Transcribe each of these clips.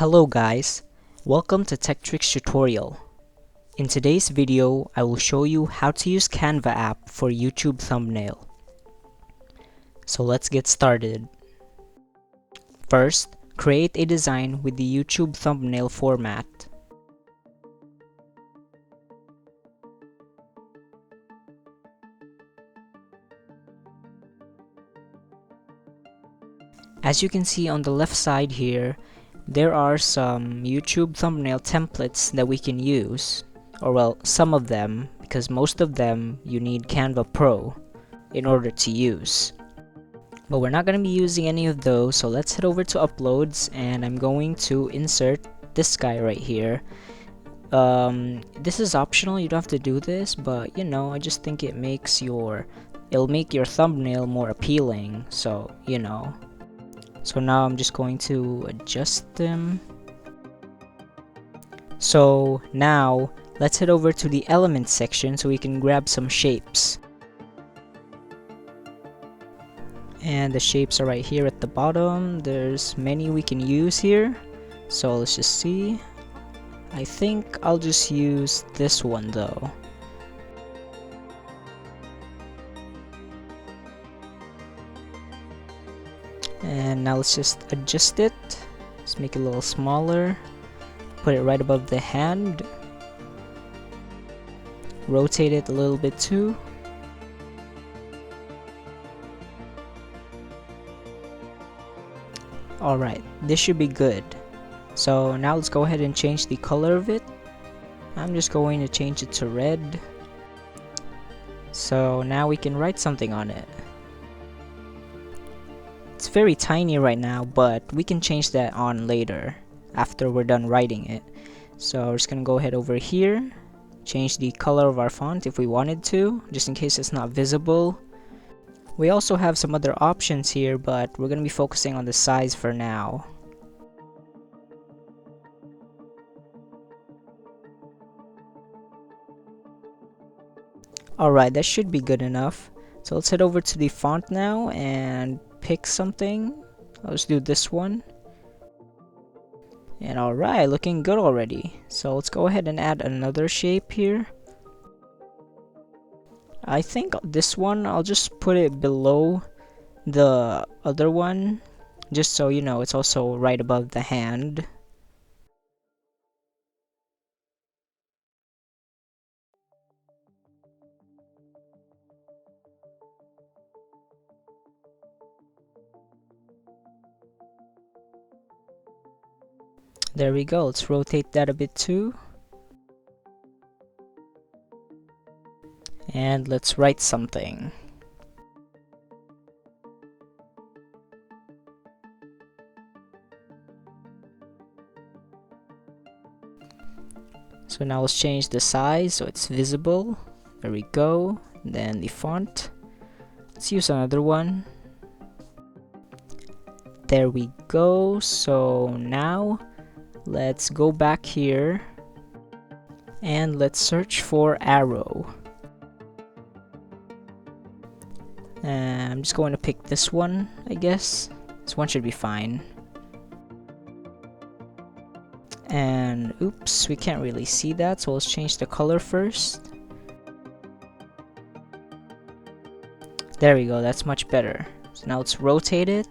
Hello guys, welcome to Tech Tricks tutorial. In today's video, I will show you how to use Canva app for YouTube thumbnail. So let's get started. First, create a design with the YouTube thumbnail format. As you can see on the left side here, there are some YouTube thumbnail templates that we can use, or well, some of them, because most of them you need Canva Pro in order to use. But we're not going to be using any of those, so let's head over to uploads, and I'm going to insert this guy right here. This is optional, you don't have to do this, but you know, I just think it'll make your thumbnail more appealing, so you know. So now I'm just going to adjust them. So now let's head over to the elements section so we can grab some shapes. And the shapes are right here at the bottom. There's many we can use here. So let's just see. I think I'll just use this one though. And now let's just adjust it. Let's make it a little smaller. Put it right above the hand. Rotate it a little bit too. Alright, this should be good. So now let's go ahead and change the color of it. I'm just going to change it to red. So now we can write something on it. It's very tiny right now, but we can change that on later after we're done writing it. So we're just gonna go ahead over here, change the color of our font if we wanted to, just in case it's not visible. We also have some other options here, but we're gonna be focusing on the size for now. Alright, that should be good enough. So let's head over to the font now and pick something. Let's do this one. And alright, looking good already. So let's go ahead and add another shape here. I think this one, I'll just put it below the other one, just so you know it's also right above the hand. There we go, let's rotate that a bit too. And let's write something. So now let's change the size so it's visible. There we go. And then the font. Let's use another one. There we go. So now let's go back here and let's search for arrow. And I'm just going to pick this one, I guess. This one should be fine. And oops, we can't really see that, so let's change the color first. There we go, that's much better. So now let's rotate it.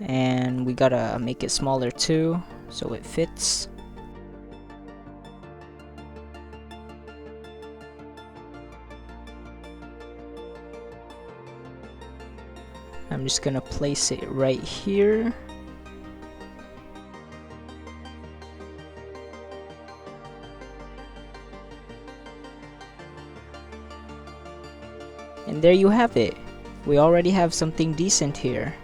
And we gotta make it smaller too, so it fits. I'm just gonna place it right here. And there you have it. We already have something decent here.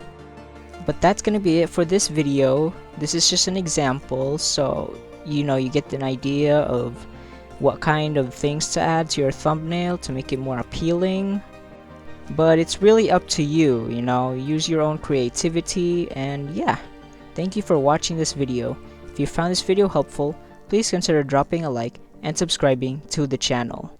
But that's gonna be it for this video. This is just an example, so you know, you get an idea of what kind of things to add to your thumbnail to make it more appealing. But it's really up to you, you know, use your own creativity. And yeah, thank you for watching this video. If you found this video helpful, please consider dropping a like and subscribing to the channel.